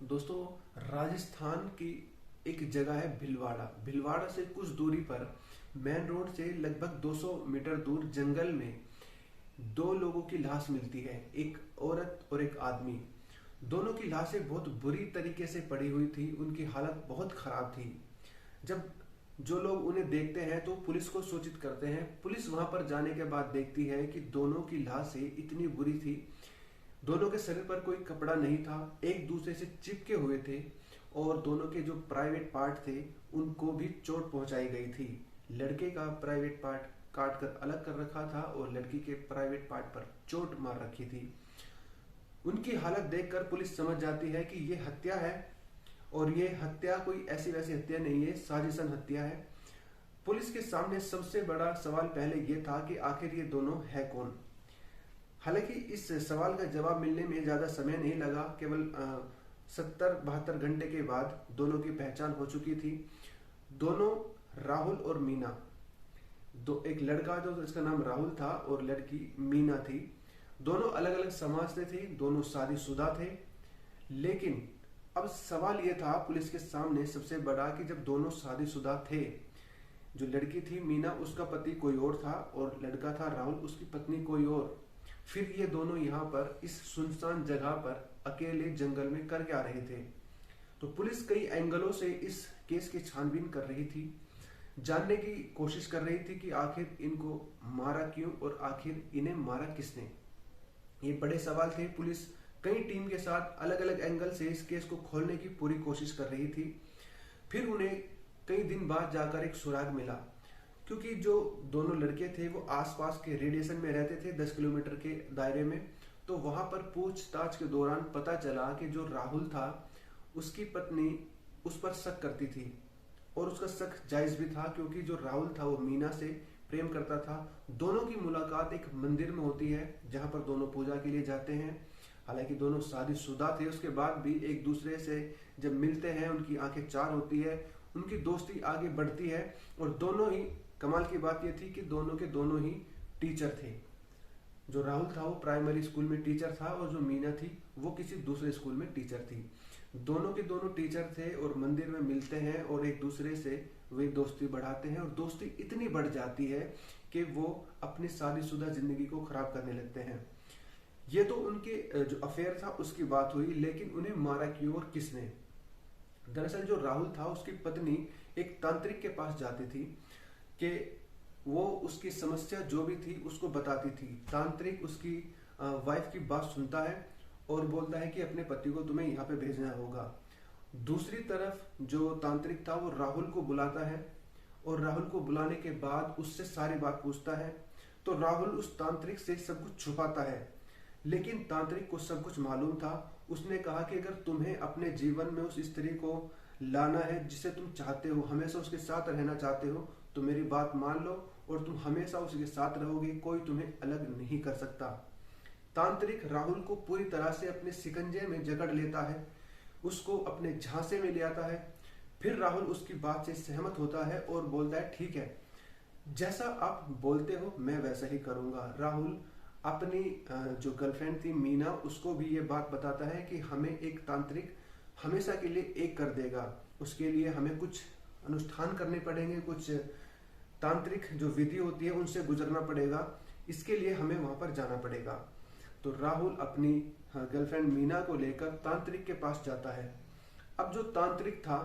दोस्तों, राजस्थान की एक जगह है भिलवाड़ा। भिलवाड़ा से कुछ दूरी पर मेन रोड से लगभग 200 मीटर दूर जंगल में दो लोगों की लाश मिलती है, एक औरत और एक आदमी। दोनों की लाशें बहुत बुरी तरीके से पड़ी हुई थी, उनकी हालत बहुत खराब थी। जब जो लोग उन्हें देखते हैं तो पुलिस को सूचित करते हैं। पुलिस वहां पर जाने के बाद देखती है कि दोनों की लाशें इतनी बुरी थी। दोनों के शरीर पर कोई कपड़ा नहीं था, एक दूसरे से चिपके हुए थे और दोनों के जो प्राइवेट पार्ट थे उनको भी चोट पहुंचाई गई थी। लड़के का प्राइवेट पार्ट काट कर अलग कर रखा था और लड़की के प्राइवेट पार्ट पर चोट मार रखी थी। उनकी हालत देखकर पुलिस समझ जाती है कि ये हत्या है और ये हत्या कोई ऐसी वैसी हत्या नहीं है, साजिशन हत्या है। पुलिस के सामने सबसे बड़ा सवाल पहले ये था कि आखिर ये दोनों है कौन। हालांकि इस सवाल का जवाब मिलने में ज्यादा समय नहीं लगा, केवल 70-72 घंटे के बाद दोनों की पहचान हो चुकी थी। दोनों राहुल और मीना, दो एक लड़का जो इसका नाम राहुल था और लड़की मीना थी। दोनों अलग अलग समाज से थे, दोनों शादीशुदा थे। लेकिन अब सवाल यह था पुलिस के सामने सबसे बड़ा कि जब दोनों शादीशुदा थे, जो लड़की थी मीना, उसका पति कोई और था और लड़का था राहुल, उसकी पत्नी कोई और, फिर ये दोनों यहाँ पर इस सुनसान जगह पर अकेले जंगल में कर क्या रहे थे। तो पुलिस कई एंगलों से इस केस की छानबीन कर रही थी, जानने की कोशिश कर रही थी कि आखिर इनको मारा क्यों और आखिर इन्हें मारा किसने। ये बड़े सवाल थे। पुलिस कई टीम के साथ अलग अलग एंगल से इस केस को खोलने की पूरी कोशिश कर रही थी। फिर उन्हें कई दिन बाद जाकर एक सुराग मिला, क्योंकि जो दोनों लड़के थे वो आसपास के रेडिएशन में रहते थे, 10 किलोमीटर के दायरे में। तो वहां पर पूछताछ के दौरान पता चला कि जो राहुल था उसकी पत्नी उस पर शक करती थी और उसका शक जायज भी था, क्योंकि जो राहुल था वो मीना से प्रेम करता था। दोनों की मुलाकात एक मंदिर में होती है जहां पर दोनों पूजा के लिए जाते हैं। हालांकि दोनों शादीशुदा थे, उसके बाद भी एक दूसरे से जब मिलते हैं उनकी आंखें चार होती है, उनकी दोस्ती आगे बढ़ती है। और दोनों ही, कमाल की बात यह थी कि दोनों के दोनों ही टीचर थे। जो राहुल था वो प्राइमरी स्कूल में टीचर था और जो मीना थी वो किसी दूसरे स्कूल में टीचर थी। दोनों के दोनों टीचर थे और मंदिर में मिलते हैं और एक दूसरे से वे दोस्ती बढ़ाते हैं और दोस्ती इतनी बढ़ जाती है कि वो अपनी शादीशुदा जिंदगी को खराब करने लगते हैं। ये तो उनके जो अफेयर था उसकी बात हुई, लेकिन उन्हें मारा क्यों और किसने। दरअसल जो राहुल था उसकी पत्नी एक तांत्रिक के पास जाती थी कि वो उसकी समस्या जो भी थी उसको बताती थी। तांत्रिक उसकी वाइफ की बात सुनता है और बोलता है कि अपने पति को तुम्हें यहाँ पे भेजना होगा। दूसरी तरफ जो तांत्रिक था वो राहुल को बुलाता है और राहुल को बुलाने के बाद उससे सारी बात पूछता है। तो राहुल उस तांत्रिक से सब कुछ छुपाता है, लेकिन तांत्रिक को सब कुछ मालूम था। उसने कहा कि अगर तुम्हें अपने जीवन में उस स्त्री को लाना है जिसे तुम चाहते हो, हमेशा उसके साथ रहना चाहते हो, तो मेरी बात मान लो और तुम हमेशा उसके साथ रहोगे, कोई तुम्हें अलग नहीं कर सकता। तांत्रिक राहुल को पूरी तरह से अपने शिकंजे में जकड़ लेता है, उसको अपने झांसे में ले आता है। फिर राहुल उसकी बात से सहमत होता है और बोलता है ठीक है, जैसा आप बोलते हो मैं वैसा ही करूंगा। राहुल अपनी जो गर्लफ्रेंड थी मीना, उसको भी ये बात बताता है कि हमें एक तांत्रिक हमेशा के लिए एक कर देगा। उसके लिए हमें कुछ अनुष्ठान करने पड़ेंगे, कुछ तांत्रिक जो विधि होती है उनसे गुजरना पड़ेगा, इसके लिए हमें वहां पर जाना पड़ेगा। तो राहुल अपनी गर्लफ्रेंड मीना को लेकर तांत्रिक के पास जाता है। अब जो तांत्रिक था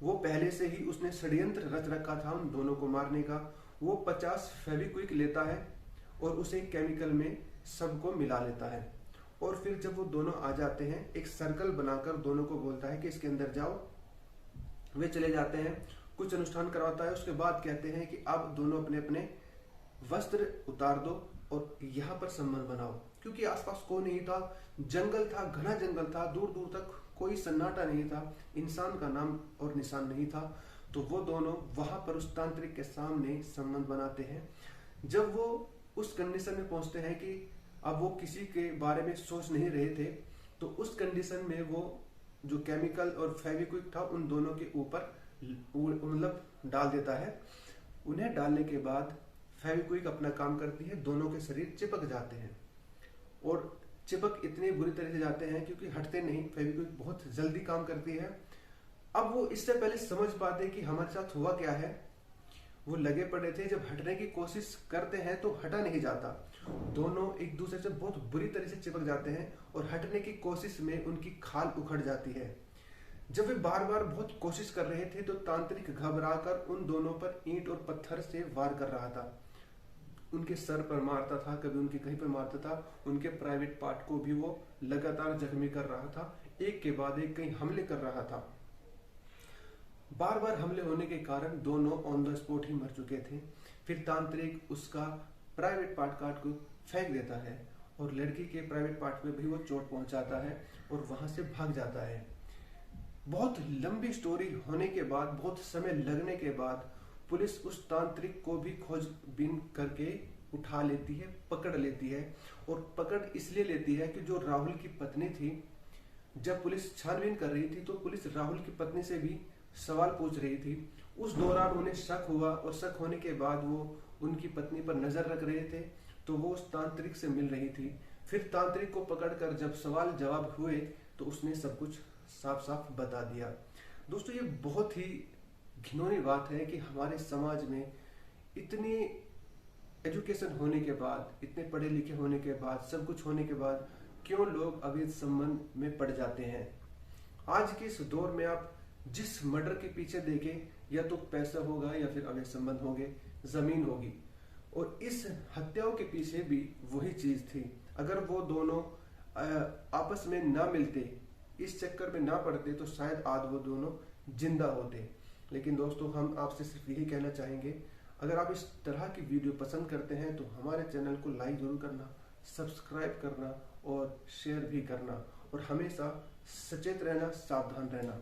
वो पहले से ही उसने षड्यंत्र रच रखा था उन दोनों को मारने का। वो 50 फेविक्विक लेता है और उसे केमिकल में सबको मिला लेता है और फिर जब वो दोनों आ जाते हैं एक सर्कल बनाकर दोनों को बोलता है कि इसके अंदर जाओ। वे चले जाते हैं, कुछ अनुष्ठान करवाता है, उसके बाद कहते हैं कि अब दोनों अपने अपने वस्त्र उतार दो और यहाँ पर संबंध बनाओ। क्योंकि आसपास कोई नहीं था, जंगल था, घना जंगल था, दूर दूर तक कोई सन्नाटा नहीं था, इंसान का नाम और निशान नहीं था। तो वो दोनों वहां पर उस तांत्रिक के सामने संबंध बनाते हैं। जब वो उस कंडीशन में पहुंचते हैं कि अब वो किसी के बारे में सोच नहीं रहे थे, तो उस कंडीशन में वो जो केमिकल और फेविक्विक था उन दोनों के ऊपर मतलब डाल देता है। उन्हें डालने के बाद फेविक्विक अपना काम करती है, दोनों के शरीर चिपक जाते हैं और चिपक इतनी बुरी तरह से जाते हैं क्योंकि हटते नहीं, फेविक्विक बहुत जल्दी काम करती है। अब वो इससे पहले समझ पाते कि हमारे साथ हुआ क्या है, वो लगे पड़े थे। जब हटने की कोशिश करते हैं तो हटा नहीं जाता, दोनों एक दूसरे से बहुत बुरी तरह से चिपक जाते हैं और हटने की कोशिश में उनकी खाल उखड़ जाती है। जब वे बार बार बहुत कोशिश कर रहे थे तो तांत्रिक घबराकर उन दोनों पर ईंट और पत्थर से वार कर रहा था। उनके सर पर मारता था, कभी उनके कहीं पर मारता था, उनके प्राइवेट पार्ट को भी वो लगातार जख्मी कर रहा था, एक के बाद एक कई हमले कर रहा था। बार बार हमले होने के कारण दोनों ऑन द स्पॉट ही मर चुके थे। फिर तांत्रिक उसका प्राइवेट पार्ट काट को फेंक देता है और लड़की के प्राइवेट पार्ट में भी वो चोट पहुंचाता है और वहां से भाग जाता है। बहुत लंबी स्टोरी होने के बाद, बहुत समय लगने के बाद पुलिस उस तांत्रिक को भी खोजबीन करके उठा लेती है, पकड़ लेती है। और पकड़ इसलिए लेती है कि जो राहुल की पत्नी थी, जब पुलिस छानबीन कर रही थी तो पुलिस राहुल की पत्नी से भी सवाल पूछ रही थी। उस दौरान उन्हें शक हुआ और शक होने के बाद वो उनकी पत्नी पर नजर रख रहे थे, तो वो उस तांत्रिक से मिल रही थी। फिर तांत्रिक को पकड़कर जब सवाल जवाब हुए तो उसने सब कुछ साफ साफ बता दिया। दोस्तों, ये बहुत ही घिनौनी बात है कि हमारे समाज में इतनी एजुकेशन होने के बाद, इतने पढ़े लिखे होने के बाद, सब कुछ होने के बाद क्यों लोग अवैध संबंध में पड़ जाते हैं। आज के इस दौर में आप जिस मर्डर के पीछे देखें, या तो पैसा होगा या फिर अवैध संबंध होंगे, जमीन होगी। और इस हत्याओं के पीछे भी वही चीज थी। अगर वो दोनों आपस में ना मिलते, इस चक्कर में ना पड़ते, तो शायद आज वो दोनों जिंदा होते। लेकिन दोस्तों, हम आपसे सिर्फ यही कहना चाहेंगे, अगर आप इस तरह की वीडियो पसंद करते हैं तो हमारे चैनल को लाइक जरूर करना, सब्सक्राइब करना और शेयर भी करना, और हमेशा सचेत रहना, सावधान रहना।